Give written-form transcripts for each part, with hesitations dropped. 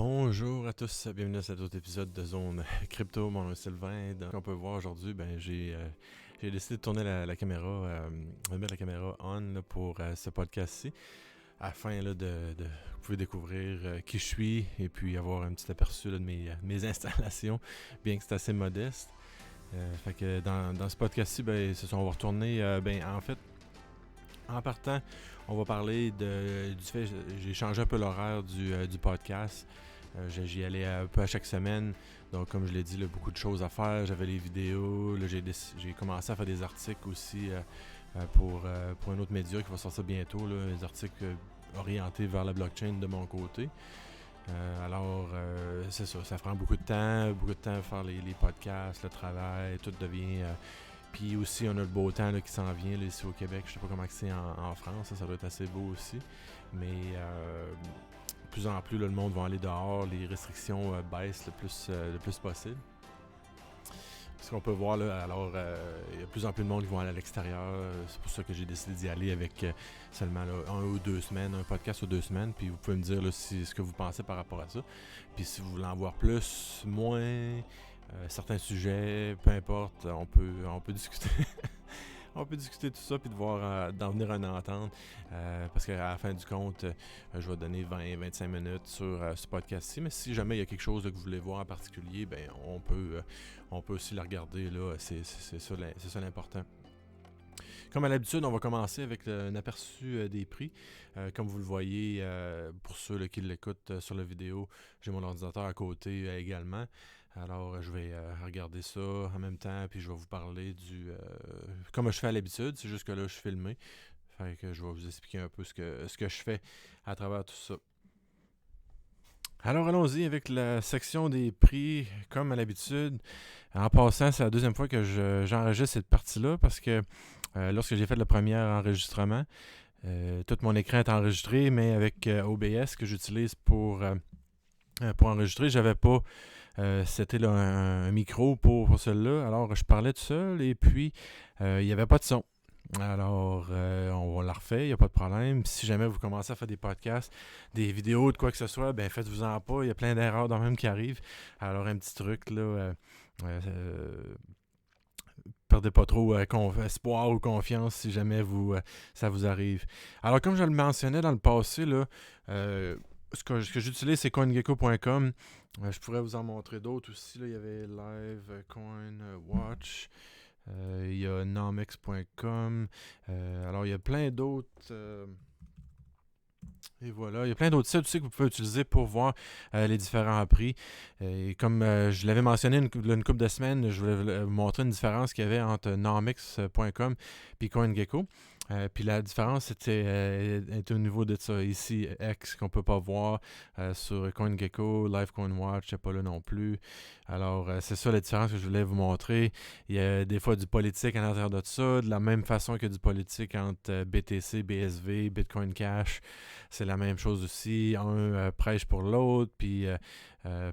Bonjour à tous, bienvenue à cet autre épisode de Zone Crypto. Mon nom est Sylvain. Donc, on peut voir aujourd'hui, j'ai décidé de tourner la caméra, de mettre la caméra on là, pour ce podcast-ci, afin là, vous pouvez découvrir qui je suis et puis avoir un petit aperçu là, de mes installations, bien que c'est assez modeste. Fait que dans ce podcast-ci, on va retourner, en fait, en partant, on va parler du fait j'ai changé un peu l'horaire du podcast. J'y allais un peu à chaque semaine. Donc, comme je l'ai dit, là, beaucoup de choses à faire. J'avais les vidéos. Là, j'ai commencé à faire des articles aussi pour un autre média qui va sortir bientôt. Là, des articles orientés vers la blockchain de mon côté. C'est ça. Ça prend beaucoup de temps. Beaucoup de temps à faire les podcasts, le travail. Tout devient... Puis aussi, on a le beau temps là, qui s'en vient là, ici au Québec. Je sais pas comment c'est en France. Ça doit être assez beau aussi. Mais de plus en plus, là, le monde va aller dehors. Les restrictions baissent le plus possible. Ce qu'on peut voir, là, alors, il y a de plus en plus de monde qui vont aller à l'extérieur. C'est pour ça que j'ai décidé d'y aller avec seulement là, 1 ou 2 semaines, un podcast ou 2 semaines. Puis vous pouvez me dire là, ce que vous pensez par rapport à ça. Puis si vous voulez en voir plus, moins... certains sujets, peu importe, on peut discuter. On peut discuter tout ça puis de voir d'en venir à une entente. Parce qu'à la fin du compte, je vais donner 20-25 minutes sur ce podcast-ci. Mais si jamais il y a quelque chose que vous voulez voir en particulier, on peut aussi la regarder là. C'est ça l'important. Comme à l'habitude, on va commencer avec un aperçu des prix. Comme vous le voyez, pour ceux là, qui l'écoutent sur la vidéo, j'ai mon ordinateur à côté également. Alors, je vais regarder ça en même temps, puis je vais vous parler comme je fais à l'habitude, c'est juste que là, je suis filmé. Fait que je vais vous expliquer un peu ce que je fais à travers tout ça. Alors, allons-y avec la section des prix, comme à l'habitude. En passant, c'est la deuxième fois que j'enregistre cette partie-là, parce que lorsque j'ai fait le premier enregistrement, tout mon écran est enregistré, mais avec OBS que j'utilise pour enregistrer, j'avais pas... c'était là, un micro pour celui-là. Alors, je parlais tout seul et puis il n'y avait pas de son. Alors, on la refait, il n'y a pas de problème. Si jamais vous commencez à faire des podcasts, des vidéos, de quoi que ce soit, faites-vous-en pas. Il y a plein d'erreurs dans même qui arrivent. Alors, un petit truc, là, perdez pas trop espoir ou confiance si jamais ça vous arrive. Alors, comme je le mentionnais dans le passé, là, ce que j'utilise, c'est coingecko.com. Je pourrais vous en montrer d'autres aussi. Là. Il y avait Live Coin Watch. Il y a nomex.com. Alors, il y a plein d'autres... et voilà, il y a plein d'autres sites aussi que vous pouvez utiliser pour voir les différents prix. Et comme je l'avais mentionné une couple de semaines, je voulais vous montrer une différence qu'il y avait entre nomex.com et CoinGecko. Puis la différence était au niveau de ça. Ici, X qu'on peut pas voir sur CoinGecko, Live CoinWatch, c'est pas là non plus. Alors, c'est ça la différence que je voulais vous montrer. Il y a des fois du politique à l'intérieur de ça, de la même façon que du politique entre BTC, BSV, Bitcoin Cash. C'est la même chose aussi. Un prêche pour l'autre, puis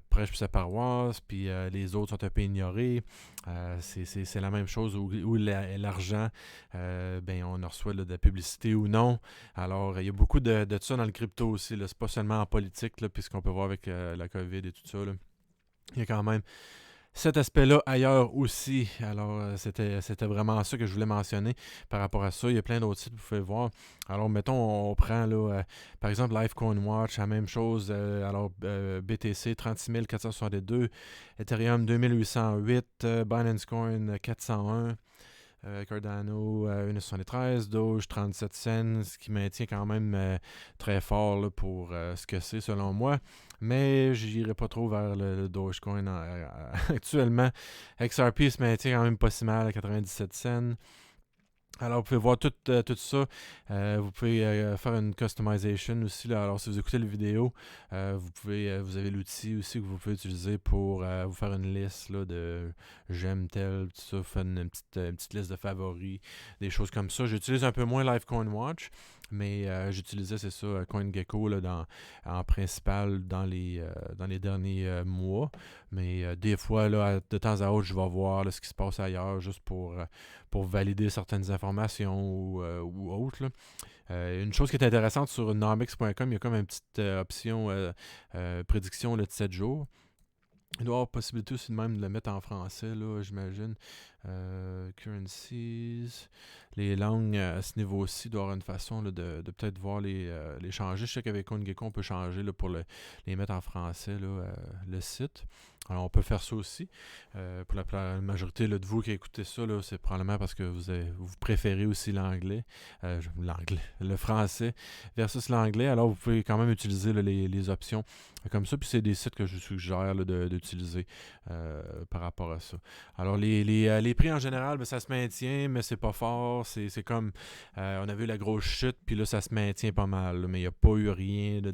prêche pour sa paroisse, puis les autres sont un peu ignorés. C'est la même chose où l'argent, on en reçoit là, de la publicité ou non. Alors, il y a beaucoup de ça dans le crypto aussi. C'est pas seulement en politique, là, puis ce qu'on peut voir avec la COVID et tout ça. Là. Il y a quand même cet aspect-là ailleurs aussi. Alors, c'était vraiment ça que je voulais mentionner par rapport à ça. Il y a plein d'autres sites que vous pouvez voir. Alors, mettons, on prend, là, par exemple, Live Coin Watch, la même chose. BTC, 36 462. Ethereum, 2808. Binance Coin, 401. Cardano, 1,73. Doge, 37 cents, ce qui maintient quand même très fort là, pour ce que c'est, selon moi. Mais je n'irai pas trop vers le Dogecoin actuellement. XRP se maintient quand même pas si mal à 97 cents. Alors, vous pouvez voir tout ça. Vous pouvez faire une customization aussi. Là. Alors, si vous écoutez la vidéo, vous avez l'outil aussi que vous pouvez utiliser pour vous faire une liste là, de j'aime tel, tout ça, faire une petite liste de favoris, des choses comme ça. J'utilise un peu moins Live Coin Watch, mais j'utilisais, c'est ça, CoinGecko là, en principal dans les derniers mois. Mais des fois, là, de temps à autre, je vais voir là, ce qui se passe ailleurs juste pour valider certaines informations formation ou autre, là. Une chose qui est intéressante sur nomics.com, il y a comme une petite option prédiction là, de 7 jours. Il doit y avoir possibilité aussi de même de le mettre en français, là, j'imagine. Currencies. Les langues à ce niveau-ci, il doit y avoir une façon là, de peut-être voir les changer. Je sais qu'avec CoinGecko, on peut changer là, pour les mettre en français, là, le site. Alors, on peut faire ça aussi. Pour la majorité là, de vous qui écoutez ça, là, c'est probablement parce que vous préférez aussi l'anglais. Le français versus l'anglais. Alors, vous pouvez quand même utiliser là, les options comme ça. Puis, c'est des sites que je suggère là, d'utiliser par rapport à ça. Alors, les prix en général, ben, ça se maintient, mais c'est pas fort. C'est comme, on a vu la grosse chute, puis là, ça se maintient pas mal. Là, mais il n'y a pas eu rien là,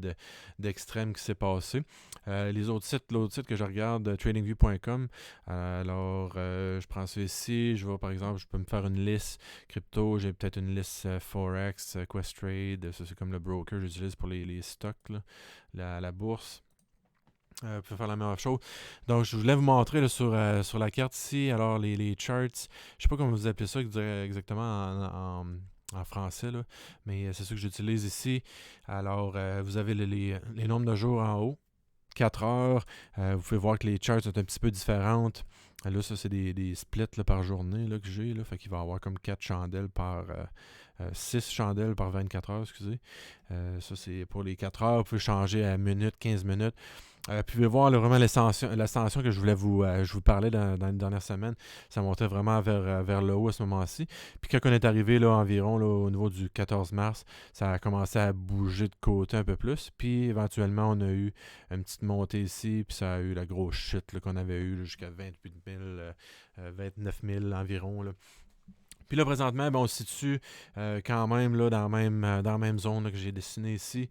d'extrême qui s'est passé. L'autre site que je regarde, tradingview.com, alors je prends ça ici, je vais par exemple, je peux me faire une liste crypto, j'ai peut-être une liste Forex, Questrade, ça c'est comme le broker que j'utilise pour les stocks, là, la bourse. Vous pouvez faire la même chose. Donc, je voulais vous montrer là, sur la carte ici, alors les charts, je ne sais pas comment vous appelez ça exactement en français, là, mais c'est ça que j'utilise ici. Alors, vous avez les nombres de jours en haut. 4 heures. Vous pouvez voir que les charts sont un petit peu différentes. Là, ça, c'est des splits là, par journée là, que j'ai. Là, fait qu'il va y avoir comme 4 chandelles par... 6 chandelles par 24 heures, excusez. Ça, c'est pour les 4 heures. Vous pouvez changer à minute, 15 minutes. Puis vous pouvez voir là, vraiment l'ascension que je voulais je vous parlais dans les dernières semaines. Ça montait vraiment vers le haut à ce moment-ci. Puis quand on est arrivé là, environ là, au niveau du 14 mars, ça a commencé à bouger de côté un peu plus. Puis éventuellement, on a eu une petite montée ici. Puis ça a eu la grosse chute là, qu'on avait eue jusqu'à 28 000, 29 000 environ. Là. Puis là, présentement, ben, on se situe quand même là, dans la même zone là, que j'ai dessinée ici.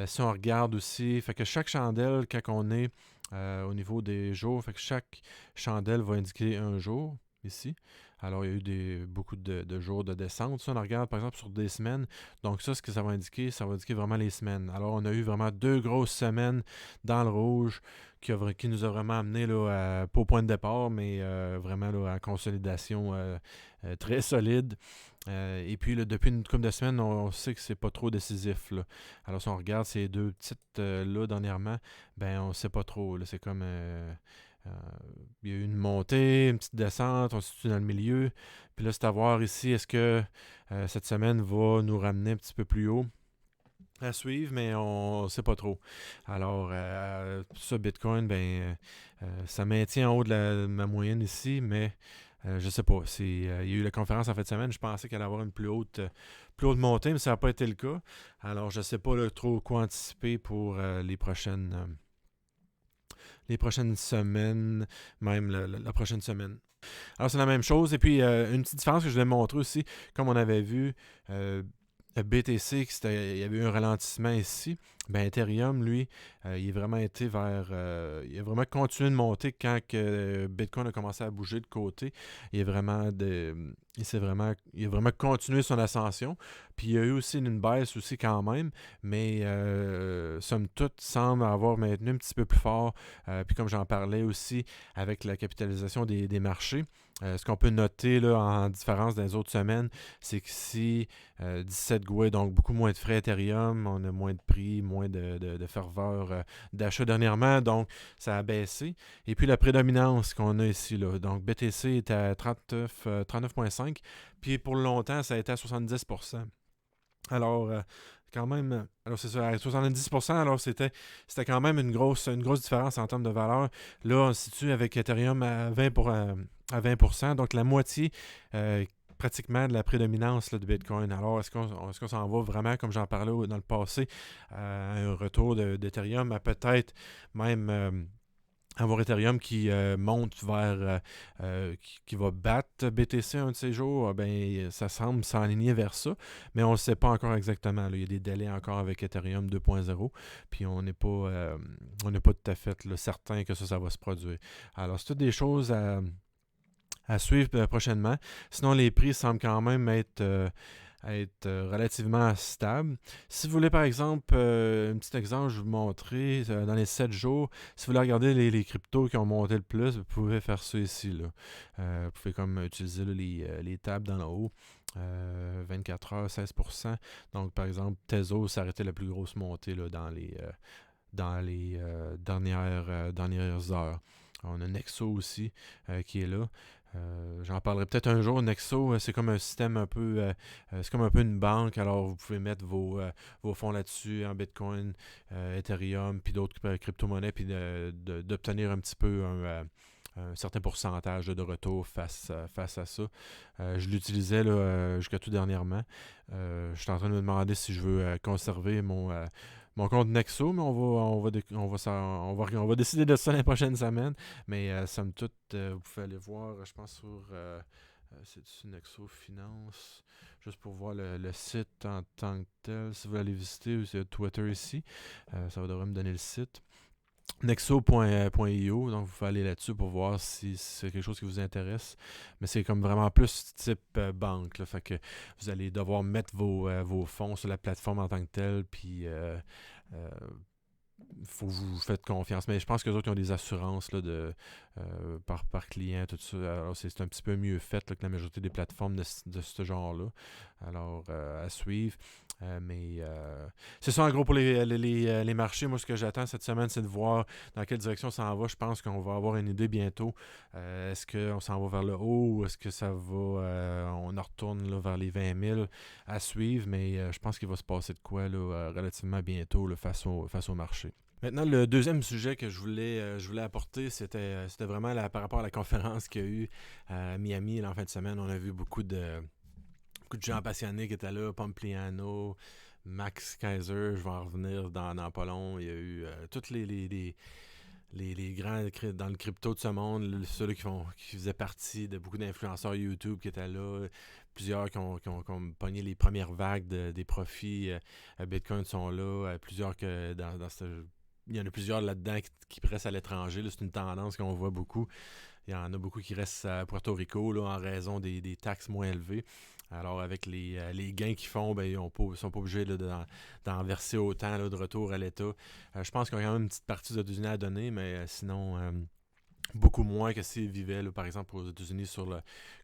Si on regarde aussi, fait que chaque chandelle, quand on est au niveau des jours, fait que chaque chandelle va indiquer un jour ici. Alors, il y a eu beaucoup de jours de descente. Si on regarde, par exemple, sur des semaines, donc ça, ce que ça va indiquer vraiment les semaines. Alors, on a eu vraiment 2 grosses semaines dans le rouge qui nous a vraiment amené là, pas au point de départ, mais vraiment là, à consolidation très solide. Et puis, là, depuis une couple de semaines, on sait que c'est pas trop décisif. Là. Alors, si on regarde ces deux petites là dernièrement, ben on sait pas trop. Là. C'est comme... il y a eu une montée, une petite descente, on se situe dans le milieu. Puis là, c'est à voir ici, est-ce que cette semaine va nous ramener un petit peu plus haut à suivre, mais on ne sait pas trop. Alors, ça, Bitcoin, ben, ça maintient en haut de ma moyenne ici, mais je sais pas. Il y a eu la conférence en fin de semaine. Je pensais qu'elle allait avoir une plus haute montée, mais ça n'a pas été le cas. Alors, je ne sais pas là, trop quoi anticiper pour les prochaines semaines, même la prochaine semaine. Alors, c'est la même chose. Et puis, une petite différence que je voulais montrer aussi, comme on avait vu, BTC, il y avait eu un ralentissement ici. Ben, Ethereum, lui, il est vraiment été il a vraiment continué de monter quand Bitcoin a commencé à bouger de côté. Il a vraiment continué son ascension. Puis il y a eu aussi une baisse aussi quand même, mais somme toute, semble avoir maintenu un petit peu plus fort. Puis comme j'en parlais aussi avec la capitalisation des marchés, ce qu'on peut noter là, en différence des autres semaines, c'est que si 17 GUI, donc beaucoup moins de frais Ethereum, on a moins de prix, moins de ferveur d'achat dernièrement, donc ça a baissé. Et puis la prédominance qu'on a ici, là, donc BTC est à 39,5, puis pour longtemps, ça a été à 70%. Alors, quand même, alors c'est ça, à 70%, alors c'était quand même une grosse différence en termes de valeur. Là, on se situe avec Ethereum à 20%, donc la moitié pratiquement de la prédominance là, de Bitcoin. Alors, est-ce qu'on s'en va vraiment, comme j'en parlais dans le passé, à un retour d'Ethereum, à peut-être même avoir Ethereum qui monte vers, qui va battre BTC un de ces jours, ben, ça semble s'aligner vers ça, mais on ne le sait pas encore exactement. Là. Il y a des délais encore avec Ethereum 2.0, puis on n'est pas tout à fait là, certain que ça va se produire. Alors, c'est toutes des choses à suivre prochainement. Sinon, les prix semblent quand même être être relativement stable. Si vous voulez, par exemple, un petit exemple, je vais vous montrer dans les 7 jours, si vous voulez regarder les cryptos qui ont monté le plus, vous pouvez faire ça ici. Là. Vous pouvez comme utiliser là, les tables dans le haut. 24 heures, 16%. Donc, par exemple, Tezos s'arrêtait la plus grosse montée là, dans les dernières heures. On a Nexo aussi qui est là. J'en parlerai peut-être un jour. Nexo, c'est comme un système un peu. C'est comme un peu une banque. Alors, vous pouvez mettre vos fonds là-dessus en Bitcoin, Ethereum, puis d'autres crypto-monnaies, puis d'obtenir un petit peu un certain pourcentage de retour face à ça. Je l'utilisais là, jusqu'à tout dernièrement. Je suis en train de me demander si je veux conserver mon compte Nexo, mais on va décider de ça les prochaines semaines. Mais somme toute, vous pouvez aller voir, je pense, sur c'est Nexo Finance, juste pour voir le site en tant que tel. Si vous voulez aller visiter, ou c'est Twitter ici, ça va devrait me donner le site. Nexo.io, donc vous pouvez aller là-dessus pour voir si c'est quelque chose qui vous intéresse. Mais c'est comme vraiment plus type banque. Là, fait que vous allez devoir mettre vos fonds sur la plateforme en tant que telle, puis faut que vous faites confiance. Mais je pense que les autres ils ont des assurances là, par client, tout ça. Alors c'est un petit peu mieux fait là, que la majorité des plateformes de ce genre-là. Alors, à suivre. Mais c'est ça en gros pour les marchés. Moi, ce que j'attends cette semaine, c'est de voir dans quelle direction ça en va. Je pense qu'on va avoir une idée bientôt. Est-ce qu'on s'en va vers le haut ou est-ce que ça va on en retourne là, vers les 20 000 à suivre, mais je pense qu'il va se passer de quoi là, relativement bientôt là, face au marché. Maintenant, le deuxième sujet que je voulais apporter, c'était vraiment par rapport à la conférence qu'il y a eu à Miami là, en fin de semaine. On a vu beaucoup de gens passionnés qui étaient là, Pompliano, Max Kaiser, je vais en revenir dans pas long. Il y a eu tous les grands dans le crypto de ce monde, ceux qui faisaient partie de beaucoup d'influenceurs YouTube qui étaient là, plusieurs qui ont pogné les premières vagues des profits à Bitcoin sont là, plusieurs que il y en a plusieurs là-dedans qui restent à l'étranger. Là, c'est une tendance qu'on voit beaucoup. Il y en a beaucoup qui restent à Puerto Rico là, en raison des taxes moins élevées. Alors, avec les gains qu'ils font, ben, ils ne sont pas obligés là, d'en verser autant là, de retour à l'État. Je pense qu'il y a quand même une petite partie aux États-Unis à donner, mais sinon, beaucoup moins que s'ils vivaient, là, par exemple, aux États-Unis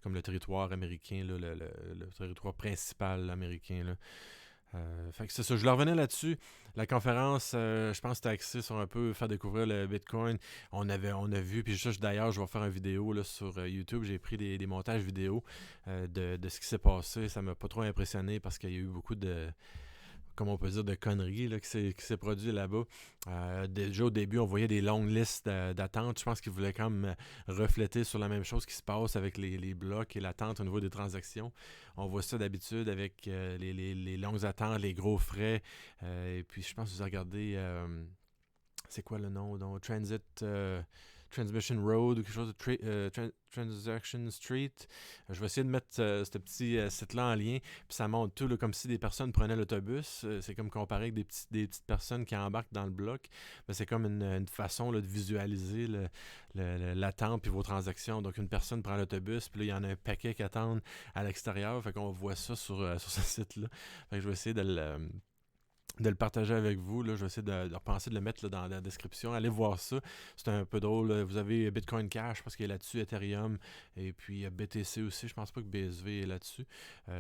comme le territoire américain, là, le territoire principal américain. Là. Fait que c'est ça, je leur revenais là-dessus. La conférence, je pense que c'était axé sur un peu faire découvrir le Bitcoin. On a vu, puis d'ailleurs, je vais faire une vidéo là, sur YouTube. J'ai pris des montages vidéo de ce qui s'est passé. Ça m'a pas trop impressionné parce qu'il y a eu beaucoup de, comme on peut dire, de conneries là, qui s'est produit là-bas. Déjà au début, on voyait des longues listes d'attente. Je pense qu'ils voulaient quand même refléter sur la même chose qui se passe avec les blocs et l'attente au niveau des transactions. On voit ça d'habitude avec les longues attentes, les gros frais. Et puis je pense que vous regardez, c'est quoi le nom? Donc, Transmission Road ou quelque chose de Transaction Street. Je vais essayer de mettre ce petit site-là en lien. Puis ça montre tout là, comme si des personnes prenaient l'autobus. C'est comme comparé avec des petites personnes qui embarquent dans le bloc. Mais c'est comme une façon là, de visualiser l'attente puis vos transactions. Donc une personne prend l'autobus, puis là, il y en a un paquet qui attendent à l'extérieur. Fait qu'on voit ça sur ce site-là. Fait que je vais essayer de le partager avec vous. Là. Je vais essayer de repenser de le mettre là, dans la description. Allez voir ça. C'est un peu drôle. Là. Vous avez Bitcoin Cash parce qu'il est là-dessus, Ethereum, et puis BTC aussi. Je pense pas que BSV est là-dessus.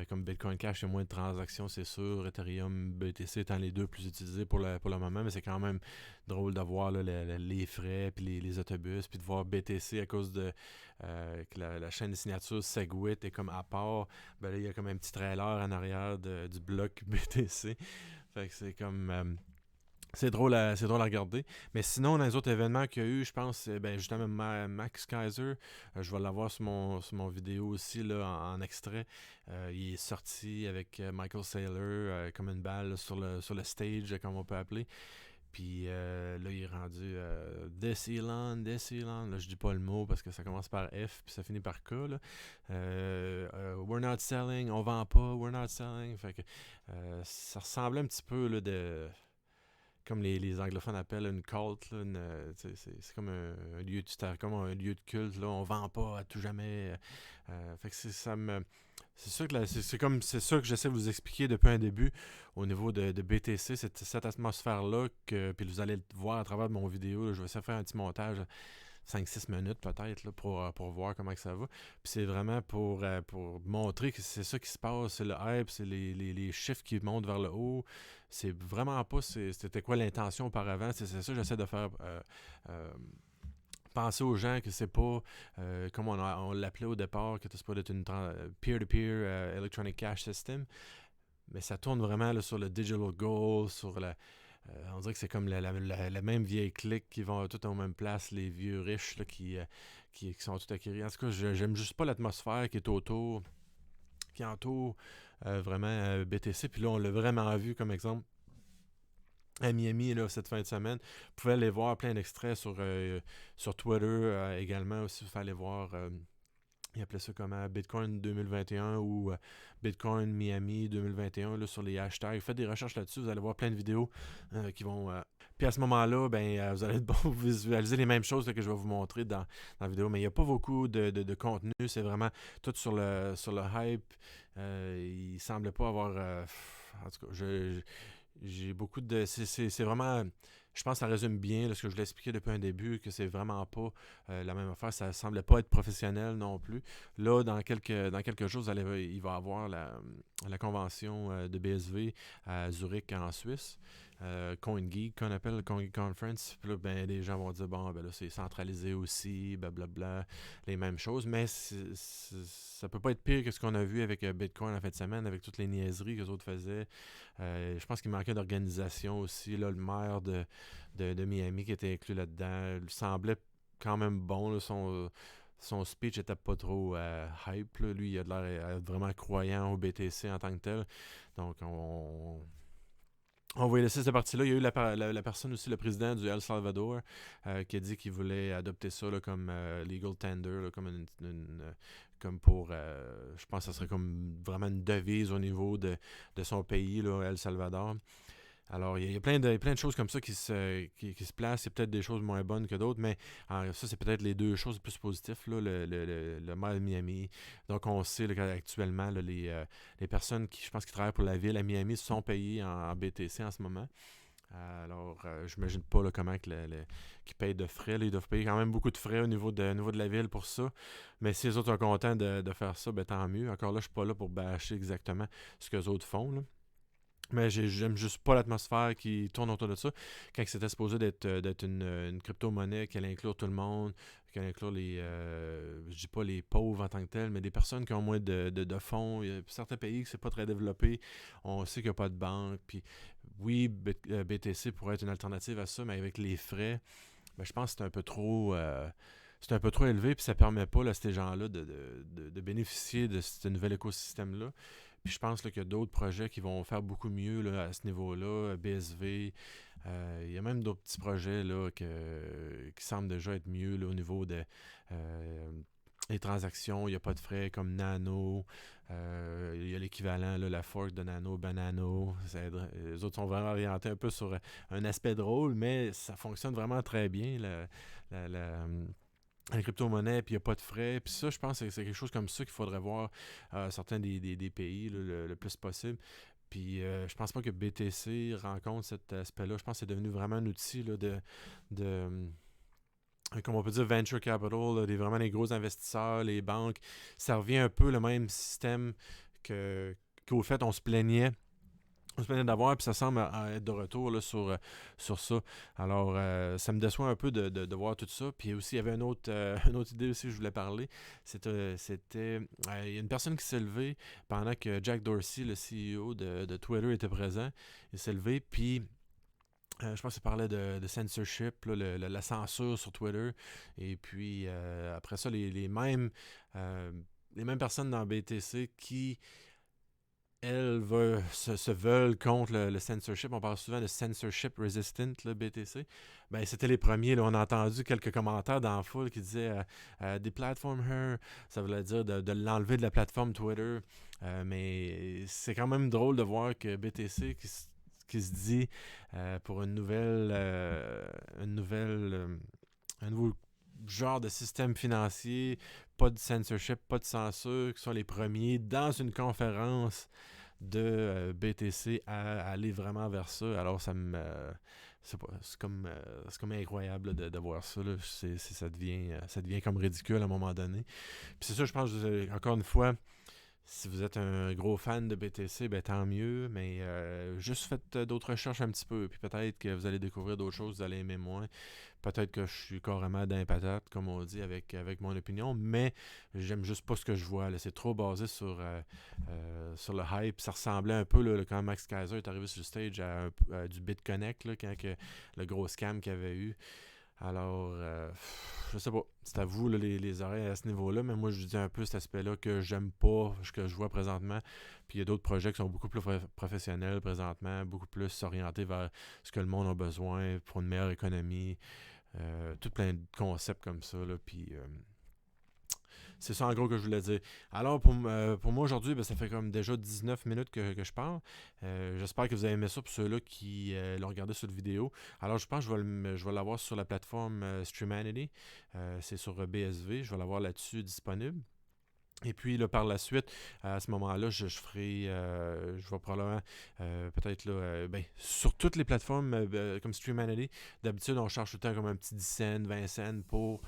Comme Bitcoin Cash, il y a moins de transactions, c'est sûr. Ethereum, BTC étant les deux plus utilisés pour le moment, mais c'est quand même drôle de voir là, les frais, puis les autobus, puis de voir BTC à cause de que la chaîne de signature Segwit est comme à part. Ben là, il y a comme un petit trailer en arrière du bloc BTC. Fait que c'est comme. C'est drôle à regarder. Mais sinon, dans les autres événements qu'il y a eu, je pense, ben, justement, Max Kaiser, je vais l'avoir sur mon vidéo aussi, là, en extrait. Il est sorti avec Michael Saylor comme une balle là, sur le stage, comme on peut appeler. Puis là, il est rendu This Elon. Là, je dis pas le mot parce que ça commence par F puis ça finit par K. Là. We're not selling, on vend pas, we're not selling. Fait que ça ressemblait un petit peu là, comme les anglophones appellent une cult. Là, c'est comme un lieu de culte. Là, on vend pas à tout jamais. Fait que C'est sûr que c'est ça que j'essaie de vous expliquer depuis un début au niveau de BTC, cette atmosphère-là, puis vous allez le voir à travers mon vidéo. Là, je vais essayer de faire un petit montage, 5-6 minutes peut-être, là, pour voir comment que ça va. Puis c'est vraiment pour montrer que c'est ça qui se passe, c'est le hype, c'est les chiffres qui montent vers le haut. C'est vraiment pas c'était quoi l'intention auparavant. C'est ça que j'essaie de faire. Penser aux gens que c'est pas, comme on l'appelait au départ, que c'est pas d'être une peer-to-peer electronic cash system, mais ça tourne vraiment là, sur le digital gold, sur on dirait que c'est comme la même vieille clique qui vont tout aux mêmes places, les vieux riches là, qui sont tout acquis. En tout cas, j'aime juste pas l'atmosphère qui est autour, qui entoure vraiment BTC. Puis là, on l'a vraiment vu comme exemple à Miami là, cette fin de semaine. Vous pouvez aller voir plein d'extraits sur Twitter également aussi. Vous pouvez aller voir, ils appelaient ça comment, Bitcoin 2021 ou Bitcoin Miami 2021 là, sur les hashtags. Faites des recherches là-dessus, vous allez voir plein de vidéos qui vont... Puis à ce moment-là, vous allez visualiser les mêmes choses là, que je vais vous montrer dans la vidéo. Mais il n'y a pas beaucoup de contenu. C'est vraiment tout sur le hype. Il ne semblait pas avoir... en tout cas, j'ai beaucoup de... C'est vraiment... Je pense que ça résume bien là, ce que je l'ai expliqué depuis un début, que c'est vraiment pas la même affaire. Ça semblait pas être professionnel non plus. Là, dans quelques jours, il va y avoir la convention de BSV à Zurich en Suisse. CoinGeek, qu'on appelle le CoinGeek Conference. Puis là, les gens vont dire, bon, là, c'est centralisé aussi, blablabla, les mêmes choses. Mais ça peut pas être pire que ce qu'on a vu avec Bitcoin en fin de semaine, avec toutes les niaiseries que les autres faisaient. Je pense qu'il manquait d'organisation aussi. Là, le maire de Miami qui était inclus là-dedans, il semblait quand même bon. Là, son speech était pas trop hype. Là. Lui, il a de l'air vraiment croyant au BTC en tant que tel. Donc, on va y laisser cette partie-là. Il y a eu la personne aussi, le président du El Salvador, qui a dit qu'il voulait adopter ça là, comme legal tender, là, comme comme pour, je pense que ça serait comme vraiment une devise au niveau de son pays, là, El Salvador. Alors, il y a plein de choses comme ça qui se placent. C'est peut-être des choses moins bonnes que d'autres, mais ça, c'est peut-être les deux choses les plus positives, là, le maire de Miami. Donc, on sait là, qu'actuellement, là, les personnes qui, je pense, qui travaillent pour la ville à Miami sont payées en BTC en ce moment. Alors, j'imagine pas là, comment qu'ils payent de frais. Là, ils doivent payer quand même beaucoup de frais au niveau de la ville pour ça. Mais si les autres sont contents de faire ça, tant mieux. Encore là, je suis pas là pour bâcher exactement ce que les autres font. Là. Mais j'aime juste pas l'atmosphère qui tourne autour de ça. Quand c'était supposé d'être une crypto-monnaie, qu'elle inclure tout le monde, qu'elle inclure je dis pas les pauvres en tant que tels, mais des personnes qui ont moins de fonds. Il y a certains pays qui c'est pas très développé. On sait qu'il n'y a pas de banque. Puis oui, BTC pourrait être une alternative à ça, mais avec les frais, je pense que c'est un peu trop élevé, puis ça permet pas là, à ces gens-là de bénéficier de ce nouvel écosystème-là. Puis je pense là, qu'il y a d'autres projets qui vont faire beaucoup mieux là, à ce niveau-là, BSV. Il y a même d'autres petits projets là, qui semblent déjà être mieux là, au niveau des transactions. Il n'y a pas de frais comme Nano. Il y a l'équivalent, là, la fork de Nano, Banano. Les autres sont vraiment orientés un peu sur un aspect drôle, mais ça fonctionne vraiment très bien. La crypto-monnaie, puis il n'y a pas de frais. Puis ça, je pense que c'est quelque chose comme ça qu'il faudrait voir certains des pays là, le plus possible. Puis je pense pas que BTC rencontre cet aspect-là. Je pense que c'est devenu vraiment un outil là, de comme on peut dire, venture capital, là, vraiment les gros investisseurs, les banques. Ça revient un peu le même système qu'au fait, on se plaignait d'avoir, puis ça semble être de retour là, sur ça. Alors, ça me déçoit un peu de voir tout ça. Puis aussi, il y avait une autre idée aussi que je voulais parler. Il y a une personne qui s'est levée pendant que Jack Dorsey, le CEO de Twitter, était présent. Il s'est levé, puis je pense qu'il parlait de censorship, là, la censure sur Twitter. Et puis, après ça, euh, les mêmes personnes dans BTC qui elles se veulent contre le censorship. On parle souvent de censorship resistant, le BTC. C'était les premiers. Là, on a entendu quelques commentaires dans la foule qui disaient des platform her, ça voulait dire de l'enlever de la plateforme Twitter. Mais c'est quand même drôle de voir que BTC qui se dit pour un nouveau genre de système financier, pas de censorship, pas de censure, qui sont les premiers dans une conférence de BTC à aller vraiment vers ça. Alors c'est comme incroyable là, de voir ça. Là. Ça devient comme ridicule à un moment donné. Puis c'est ça, je pense, encore une fois, si vous êtes un gros fan de BTC, ben tant mieux, mais juste faites d'autres recherches un petit peu, puis peut-être que vous allez découvrir d'autres choses, vous allez aimer moins. Peut-être que je suis carrément dans les patates, comme on dit, avec mon opinion, mais j'aime juste pas ce que je vois. Là. C'est trop basé sur le hype. Ça ressemblait un peu là, quand Max Kaiser est arrivé sur le stage à du BitConnect, là, quand le gros scam qu'il avait eu. Alors, je sais pas. C'est à vous là, les oreilles à ce niveau-là, mais moi je dis un peu cet aspect-là que j'aime pas, ce que je vois présentement. Puis il y a d'autres projets qui sont beaucoup plus professionnels présentement, beaucoup plus orientés vers ce que le monde a besoin pour une meilleure économie. Tout plein de concepts comme ça. Là, puis c'est ça en gros que je voulais dire. Alors pour moi aujourd'hui, ben, ça fait comme déjà 19 minutes que je parle. J'espère que vous avez aimé ça pour ceux-là qui l'ont regardé sur la vidéo. Alors je pense que je vais l'avoir sur la plateforme Streamanity. C'est sur BSV. Je vais l'avoir là-dessus disponible. Et puis là, par la suite, à ce moment-là, je ferai, je vais probablement, peut-être là, sur toutes les plateformes comme Streamanity, d'habitude, on charge tout le temps comme un petit 10 cents, 20 cents pour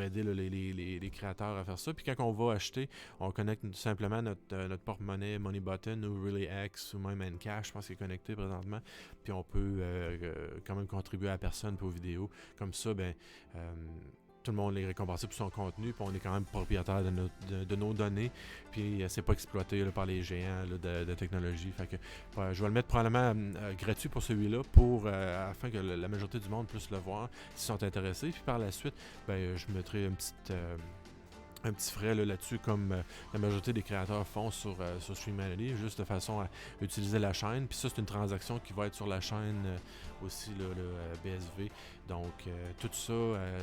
aider là, les créateurs à faire ça. Puis quand on va acheter, on connecte tout simplement notre porte-monnaie Money Button ou ReallyX ou même Encash, je pense qu'il est connecté présentement. Puis on peut quand même contribuer à la personne pour aux vidéos. Comme ça, tout le monde est récompensé pour son contenu, puis on est quand même propriétaire de nos données, puis c'est pas exploité là, par les géants là, de technologie. Fait que je vais le mettre probablement gratuit pour celui-là, afin que la majorité du monde puisse le voir s'ils sont intéressés. Puis par la suite, je mettrai un petit frais là-dessus, comme la majorité des créateurs font sur Streamanity, juste de façon à utiliser la chaîne. Puis ça, c'est une transaction qui va être sur la chaîne aussi, le BSV. Donc, tout ça,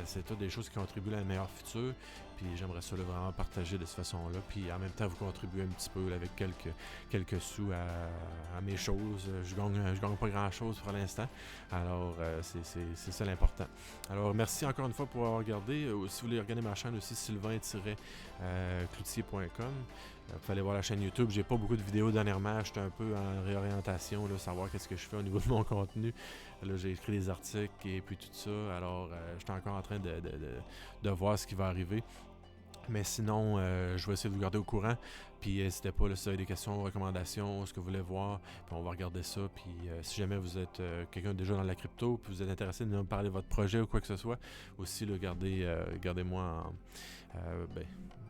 c'est toutes des choses qui contribuent à un meilleur futur. Puis j'aimerais ça là, vraiment partager de cette façon-là. Puis en même temps, vous contribuez un petit peu là, avec quelques sous à mes choses. Je gagne pas grand-chose pour l'instant. Alors, c'est ça l'important. Alors, merci encore une fois pour avoir regardé. Si vous voulez regarder ma chaîne aussi, sylvain-cloutier.com. Vous pouvez aller voir la chaîne YouTube. J'ai pas beaucoup de vidéos dernièrement. J'étais un peu en réorientation, là, savoir qu'est-ce que je fais au niveau de mon contenu. Là, j'ai écrit des articles et puis tout ça. Alors, j'étais encore en train de voir ce qui va arriver. Mais sinon, je vais essayer de vous garder au courant. Puis n'hésitez pas là, si vous avez des questions, recommandations, ce que vous voulez voir. Puis on va regarder ça. Puis si jamais vous êtes quelqu'un déjà dans la crypto, puis vous êtes intéressé de nous parler de votre projet ou quoi que ce soit, aussi là, gardez-moi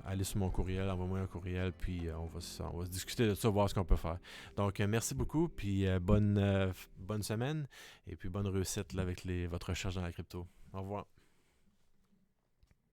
allez sur mon courriel, envoyez-moi un courriel, puis on va se discuter de ça, voir ce qu'on peut faire. Donc merci beaucoup, puis bonne semaine, et puis bonne réussite là, avec votre recherche dans la crypto. Au revoir.